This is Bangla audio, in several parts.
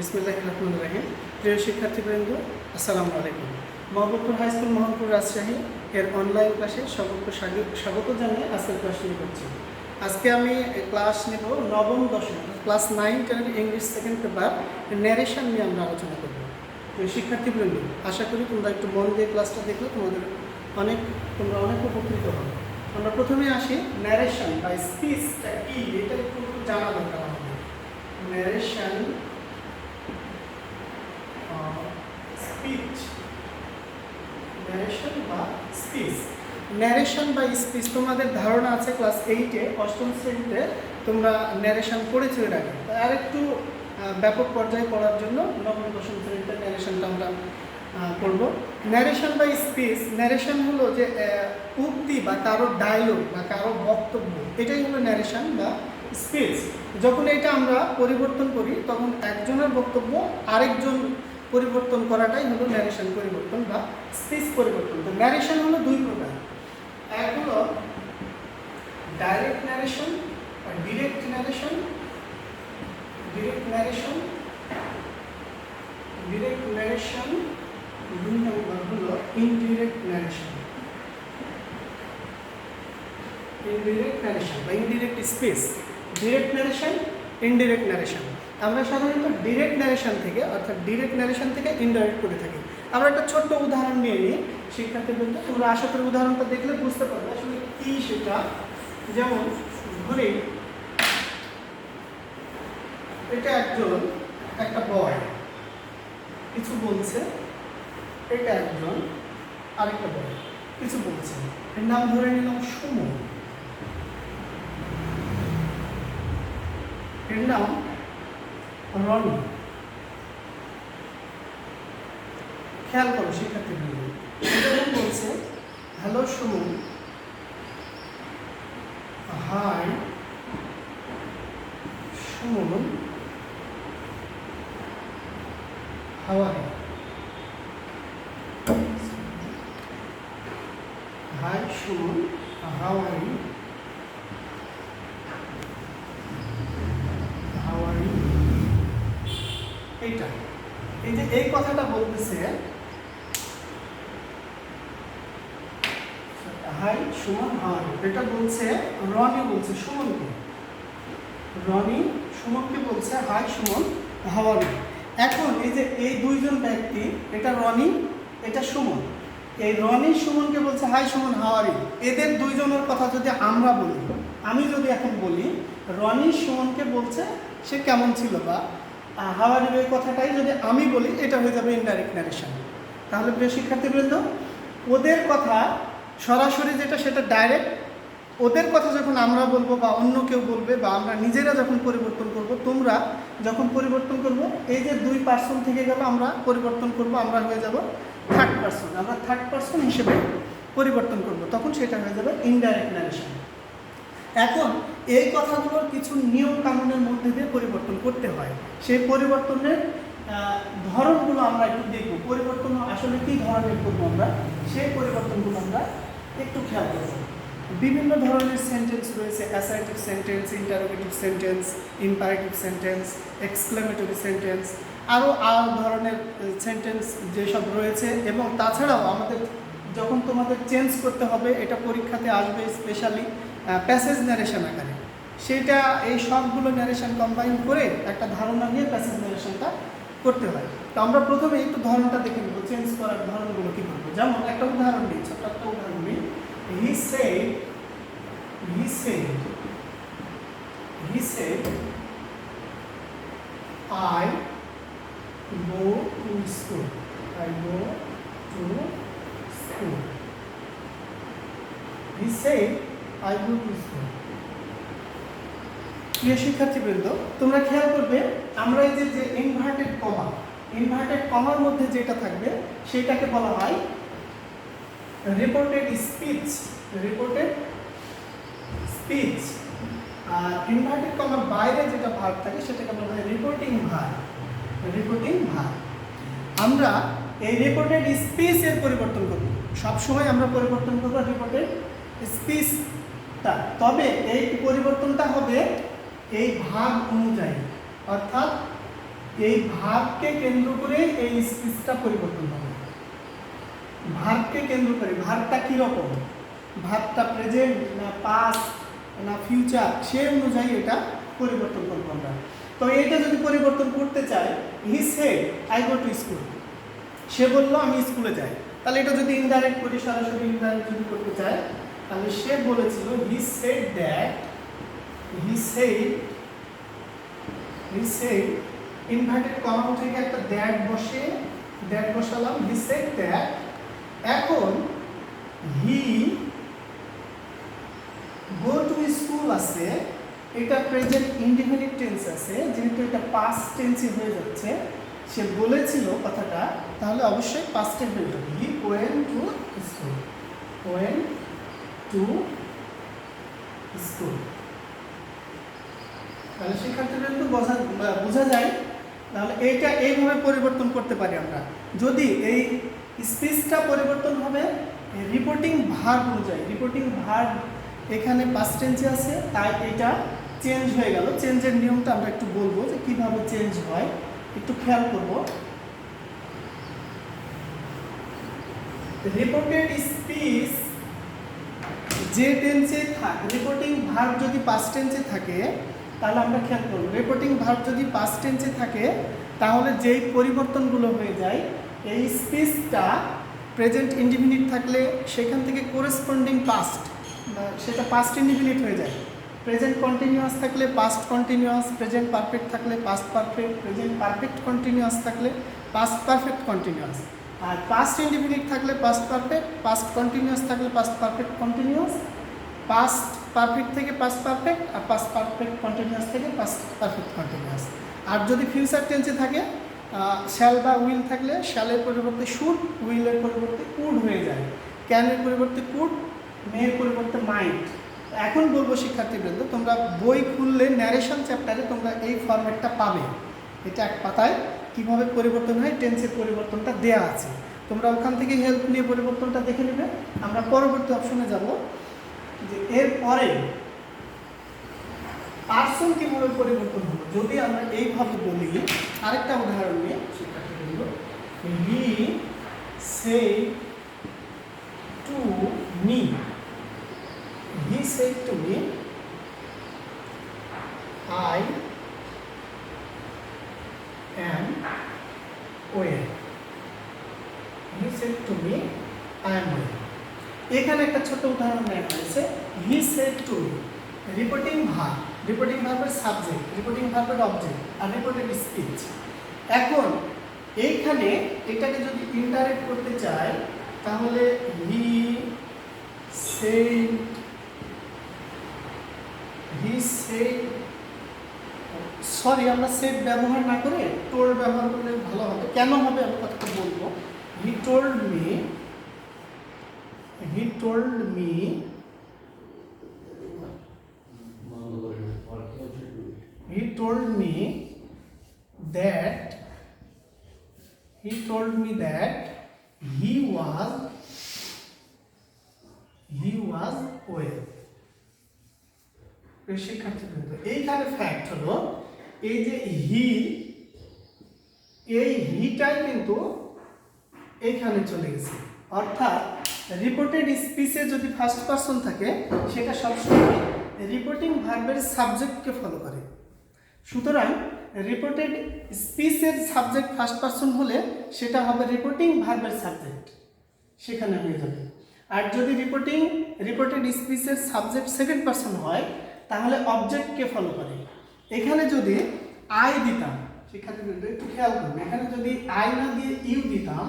বিসমিল্লাহির রহমানির রহিম। প্রিয় শিক্ষার্থীবৃন্দ, আসসালামু আলাইকুম। মহবুবপুর হাই স্কুল মোহনপুর রাজশাহী এর অনলাইন ক্লাসে সকলকে স্বাগত জানিয়ে আজকের ক্লাস শুরু করছি। আজকে আমি ক্লাস নেব নবম দশম class 9-10 English second paper narration নিয়ে আমরা আলোচনা করব। প্রিয় শিক্ষার্থীবৃন্দ, আশা করি তোমরা একটু মন দিয়ে ক্লাসটা দেখলে তোমরা অনেক উপকৃত হবে। আমরা প্রথমে আসি, ন্যারেশন বা স্পিচটা কি এটা একটু জানা দরকার আমাদের। ন্যারেশন স্পিচ, ন্যারেশন বা স্পিচ। ন্যারেশন বা স্পিচ তোমাদের ধারণা আছে ক্লাস 8-এ অষ্টম শ্রেণীতে তোমরা ন্যারেশন পড়েছো এর আগে। আর একটু ব্যাপক পর্যায়ে পড়ার জন্য নবম দশম শ্রেণীতে ন্যারেশনটা আমরা করব। ন্যারেশন বা স্পিচ, ন্যারেশন হলো যে উক্তি বা কারো ডায়লগ বা কারো বক্তব্য, এটাই হলো ন্যারেশন বা স্পিচ। যখন এটা আমরা পরিবর্তন করি তখন একজনের বক্তব্য আরেকজন পরিবর্তন করাটাই হলো ন্যারেশন পরিবর্তন বা স্পিচ পরিবর্তন। তো ন্যারেশন হলো দুই প্রকার, এক হলো ডাইরেক্ট ন্যারেশন বা ডিরেক্ট ন্যারেশন। ডিরেক্ট ন্যারেশন দুই নম্বর হলো ইনডিরেক্ট ন্যারেশন। ইনডিরেক্ট ন্যারেশন বা indirect speech. Direct narration, indirect narration. আমরা সাধারণত ডিরেক্ট ন্যারেশন থেকে ইনডাইরেক্ট করে থাকি। আমরা একটা ছোট্ট উদাহরণ নিয়ে নিই শিক্ষার্থীবৃন্দ, তোমরা আশা করি উদাহরণটা দেখলে বুঝতে পারবে আসলে কি সেটা। যেমন ধরি এটা একটা বয় কিছু বলছে, এটা একজন আরেকটা বয় কিছু বলছে, এর নাম ধরে নিলাম সুমন, এর নাম রনি। খেয়াল করো শিক্ষার্থীবৃন্দ, বলছে hello Suman, hi Suman, how are you? Hi Suman, how are you? এইটা, এই যে এই কথাটা বলতেছে hi Suman, how are you, এটা বলছে রনি, বলছে সুমনকে। রনি সুমনকে বলছে hi Suman, how are you. এখন এই যে এই দুইজন ব্যক্তি, এটা রনি, এটা সুমন, এই রনি সুমনকে বলছে hi Suman, how are you. এদের দুইজনের কথা যদি আমরা বলি, আমি যদি এখন বলি রনি সুমনকে বলছে সে কেমন ছিল বা হাউ আর ইউ, এই কথাটাই যদি আমি বলি এটা হয়ে যাবে ইনডাইরেক্ট ন্যারেশন। তাহলে প্রিয় শিক্ষার্থীবৃন্দ, ওদের কথা সরাসরি যেটা সেটা ডাইরেক্ট, ওদের কথা যখন আমরা বলবো বা অন্য কেউ বলবে বা আমরা নিজেরা যখন পরিবর্তন করব, তোমরা যখন পরিবর্তন করব, এই যে 2 পার্সন থেকে গেল আমরা পরিবর্তন করব, আমরা হয়ে যাব 3rd পার্সন, আমরা 3rd পার্সন হিসেবে পরিবর্তন করব, তখন সেটা হয়ে যাবে ইনডাইরেক্ট ন্যারেশন। এখন এই কথাগুলোর কিছু নিয়ম কানুনের মধ্যে দিয়ে পরিবর্তন করতে হয়। সেই পরিবর্তনের ধরনগুলো আমরা একটু দেখব, পরিবর্তন আসলে কী ধরনের করবো আমরা, সেই পরিবর্তনগুলো আমরা একটু খেয়াল করব। বিভিন্ন ধরনের সেন্টেন্স রয়েছে, assertive sentence, interrogative sentence, imperative sentence, exclamatory sentence, আরও ধরনের সেন্টেন্স যেসব রয়েছে। এবং তাছাড়াও আমাদের যখন তোমাদের চেঞ্জ করতে হবে, এটা পরীক্ষাতে আসবে স্পেশালি প্যাসেজ ন্যারেশন আকারে, সেটা এই সবগুলো ন্যারেশন কম্বাইন করে একটা ধারণা নিয়ে প্যাসেজ ন্যারেশনটা করতে হয়। তো আমরা প্রথমে একটু ধরনটা দেখে নেব, চেঞ্জ করার ধরনগুলো কী করবো। যেমন একটা উদাহরণ দিই, ছোট্ট একটা উদাহরণ দিই। He said, I go to school. I go to school. He said, I go to school. প্রিয় শিক্ষার্থীবৃন্দ, তোমরা খেয়াল করবে আমরা এই যে ইনভার্টেড কমার মধ্যে যেটা থাকবে সেটাকে বলা হয় রিপোর্টেড স্পিচ। আর ইনভার্টেড কমার বাইরে যেটা ভার্ব থাকে সেটাকে বলা হয় রিপোর্টিং ভার্ব। আমরা এই রিপোর্টেড স্পিচের পরিবর্তন করব, সবসময় আমরা পরিবর্তন করব রিপোর্টেড স্পিচটা। তবে এই পরিবর্তনটা হবে এই ভাগ অনুযায়ী, অর্থাৎ এই ভার্বকে কেন্দ্র করে এই স্পিচটা পরিবর্তন হবে। ভার্বকে কেন্দ্র করে, ভার্বটা কি রকম, ভার্বটা প্রেজেন্ট না পাস্ট না ফিউচার, সেই অনুযায়ী এটা পরিবর্তন করব আমরা। তো এটা যদি পরিবর্তন করতে চাই, he said I go to school, সে বললো আমি স্কুলে যাই, তাহলে এটা যদি ইনডাইরেক্ট করি, সরাসরি ইনডাইরেক্ট যদি করতে চাই, তাহলে সে বলেছিল he said that, he said inverted comma থেকে একটা দ্যাট বসে, দ্যাট বসালাম, হি সেড দ্যাট। এখন হি গো টু স্কুল আছে, এটা প্রেজেন্ট ইনডিফিনিট টেন্স আছে, যেহেতু এটা পাস্ট টেন্সে হয়ে যাচ্ছে, সে বলেছিল কথাটা, তাহলে অবশ্যই পাস্টে হয়ে যাবে। He went to school, went to school. তাহলে সেক্ষেত্রে কিন্তু বোঝা যায়, তাহলে এইটা এইভাবে পরিবর্তন করতে পারি আমরা। যদি এই স্পিচটা পরিবর্তন হবে রিপোর্টিং ভার্ব অনুযায়ী, রিপোর্টিং ভার্ব এখানে পাস্ট টেন্সে আছে, তাই এটা চেঞ্জ হয়ে গেল। চেঞ্জের নিয়মটা আমরা একটু বলবো যে কিভাবে চেঞ্জ হয়, একটু খেয়াল করব। রিপোর্টেড স্পিচ যে টেন্সে থাকে, রিপোর্টিং ভার্ব যদি পাস্ট টেন্সে থাকে, তাহলে আমরা খেয়াল করব, রিপোর্টিং ভার্ব যদি পাস্ট টেন্সে থাকে, তাহলে যেই পরিবর্তনগুলো হয়ে যায়, এই স্পিচটা প্রেজেন্ট ইনডিফিনিট থাকলে সেখান থেকে কোরেসপন্ডিং পাস্ট, সেটা পাস্ট ইনডিফিনিট হয়ে যায়। প্রেজেন্ট কন্টিনিউয়াস থাকলে পাস্ট কন্টিনিউয়াস, প্রেজেন্ট পারফেক্ট থাকলে past perfect, present perfect continuous থাকলে পাস্ট পারফেক্ট কন্টিনিউয়াস, আর পাস্ট ইনডিফিনিট থাকলে পাস্ট পারফেক্ট, পাস্ট কন্টিনিউয়াস থাকলে past perfect continuous, past perfect থেকে পাস্ট পারফেক্ট, আর পাস্ট পারফেক্ট কন্টিনিউয়াস থেকে পাস্ট পারফেক্ট কন্টিনিউয়াস। আর যদি ফিউচার টেন্সে থাকে, শ্যাল বা উইল থাকলে শ্যালের পরিবর্তে শুড, উইলের পরিবর্তে উড হয়ে যায়, ক্যানের পরিবর্তে কুড, মেয়ের পরিবর্তে মাইট। এখন বলবো শিক্ষার্থীবৃন্দ, তোমরা বই খুললে ন্যারেশন চ্যাপ্টারে তোমরা এই ফরম্যাটটা পাবে। এটা এক পাতায় কীভাবে পরিবর্তন হয় টেন্সের পরিবর্তনটা দেয়া আছে, তোমরা ওখান থেকে হেল্প নিয়ে পরিবর্তনটা দেখে নেবে। আমরা পরবর্তী অপশনে যাব, যে এরপরে পার্সন কীভাবে পরিবর্তন হলো। যদি আমরা এইভাবে বলি, আরেকটা উদাহরণ নিয়ে শিক্ষার্থীবৃন্দ, he said to me, he said to me I am well, he said to me I am well। এখানে একটা ছোট উদাহরণ নেওয়া হয়েছে, he said to me, reporting verb, reporting ভার্বের সাবজেক্ট, রিপোর্টিং ভার্বের অবজেক্ট, আর রিপোর্টেড স্পিচ। এখন এইখানে এটাকে যদি ইনডাইরেক্ট করতে চাই, তাহলে he said, সরি আমরা সেড ব্যবহার না করে টোল্ড ব্যবহার করলে ভালো হবে। কেন হবে আমি কথাটা বলবো। He told me that he was well। শিক্ষার্থীবৃন্দ, এইখানে ফ্যাক্ট হলো এই যে এই হিটাই কিন্তু এইখানে চলে গেছে, অর্থাৎ রিপোর্টেড স্পিচে যদি ফার্স্ট পারসন থাকে, সেটা সবসময় রিপোর্টিং ভার্বের সাবজেক্টকে ফলো করে। সুতরাং রিপোর্টেড স্পিচের সাবজেক্ট ফার্স্ট পারসন হলে সেটা হবে রিপোর্টিং ভার্বের সাবজেক্ট, সেখানে হয়ে যাবে। আর যদি রিপোর্টেড স্পিচের সাবজেক্ট সেকেন্ড পারসন হয়, তাহলে অবজেক্টকে ফলো করে। এখানে যদি আই দিতাম, শিক্ষার্থীবৃন্দ একটু খেয়াল করবে, এখানে যদি আই না দিয়ে ইউ দিতাম,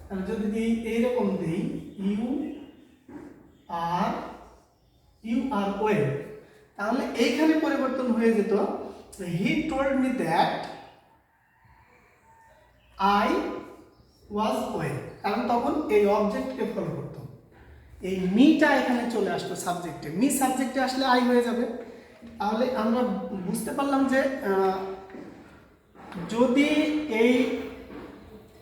তাহলে যদি দিই এইরকম দিই ইউ আর ওয়েল, তাহলে এইখানে পরিবর্তন হয়ে যেত he told me that I was well, কারণ তখন এই অবজেক্টকে ফলো করতো। এই মিটা এখানে চলে আসতো সাবজেক্টে, মি সাবজেক্টে আসলে আই হয়ে যাবে। তাহলে আমরা বুঝতে পারলাম যে যদি এই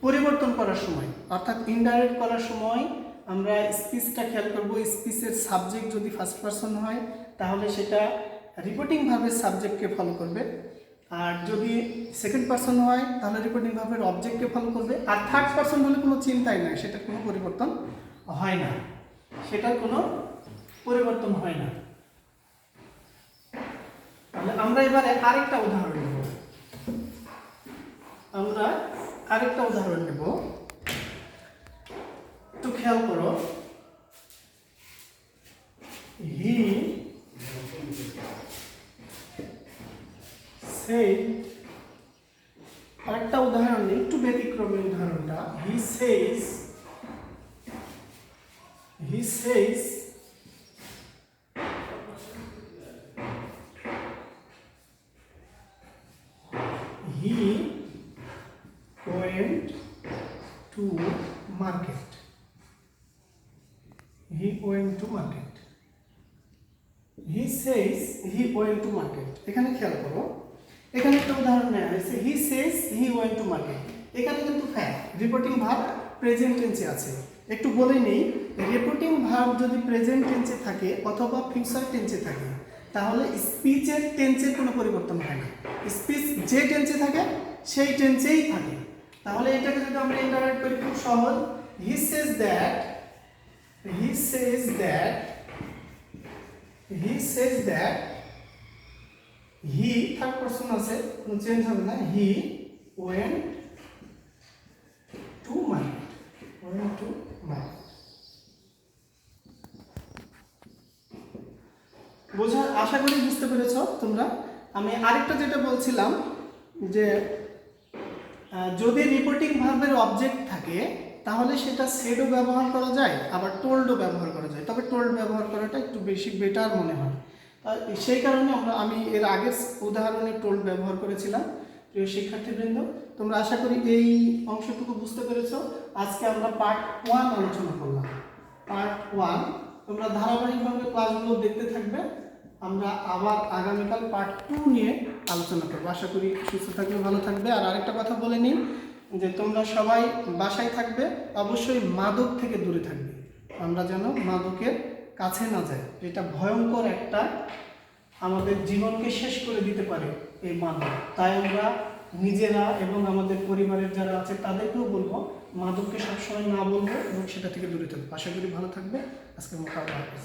পরিবর্তন করার সময়, অর্থাৎ ইনডাইরেক্ট করার সময় আমরা স্পিচটা খেয়াল করব, স্পিচের সাবজেক্ট যদি ফার্স্ট পারসন হয়, তাহলে সেটা রিপোর্টিং ভার্বের সাবজেক্টকে ফলো করবে। আর যদি সেকেন্ড পারসন হয় তাহলে রিপোর্টিং ভার্বের অবজেক্টকে ফলো করবে। আর থার্ড পারসন হলে কোনো চিন্তাই নাই, সেটা কোনো পরিবর্তন হয় না, সেটার কোনো পরিবর্তন হয় না। তাহলে আমরা এবারে আরেকটা উদাহরণ নেব। একটু খেয়াল করো। হি said, আরেকটা উদাহরণ নেই, একটু ব্যতিক্রমী উদাহরণটা। He says he went to market. He says he went to market. এখানে খেয়াল করো, এখানে একটা উদাহরণ নেওয়া হয়েছে, he says he went to market। এখানে কিন্তু ফ্যাক্ট, রিপোর্টিং ভার্ব প্রেজেন্ট টেন্সে আছে। একটু বলে নেই, রিপোর্টিং ভার্ব যদি প্রেজেন্ট টেন্সে থাকে অথবা ফিউচার টেন্সে থাকে তাহলে স্পিচের টেন্সের কোনো পরিবর্তন হয় না। স্পিচ যে টেন্সে থাকে সেই টেন্সেই থাকে। তাহলে এটাকে যদি আমরা ইন্টারপ্রেট করি খুব সহজ, he says that he third person আছে, কোনো চেঞ্জ হবে না, he went to market। বোঝা, আশা করি বুঝতে পেরেছ তোমরা। আমি আরেকটা যেটা বলছিলাম যে যদি রিপোর্টিং ভার্বের অবজেক্ট থাকে তাহলে সেটা সেডও ব্যবহার করা যায়, আবার টোল্ডও ব্যবহার করা যায়, তবে টোল্ড ব্যবহার করাটা একটু বেশি বেটার মনে হয়। সেই কারণে আমি এর আগের উদাহরণে টোল্ড ব্যবহার করেছিলাম। প্রিয় শিক্ষার্থীবৃন্দ, তোমরা আশা করি এই অংশটুকু বুঝতে পেরেছো। আজকে আমরা পার্ট 1 আলোচনা করলাম। পার্ট 1 তোমরা ধারাবাহিকভাবে ক্লাসগুলো দেখতে থাকবে। আমরা আবার আগামীকাল পার্ট 2 নিয়ে আলোচনা করবো। আশা করি সুস্থ থাকবে, ভালো থাকবে। আর আরেকটা কথা বলে নিই যে তোমরা সবাই বাসায় থাকবে, অবশ্যই মাদক থেকে দূরে থাকবে। আমরা যেন মাদকের কাছে না যাই, এটা ভয়ঙ্কর একটা, আমাদের জীবনকে শেষ করে দিতে পারে এই মাদক। তাই আমরা নিজেরা এবং আমাদের পরিবারের যারা আছে তাদেরকেও বলবো মাদককে সবসময় না বলবো এবং সেটা থেকে দূরে থাকবো। আশা করি ভালো থাকবে। আজকের মতো আল্লাহ হাফেজ।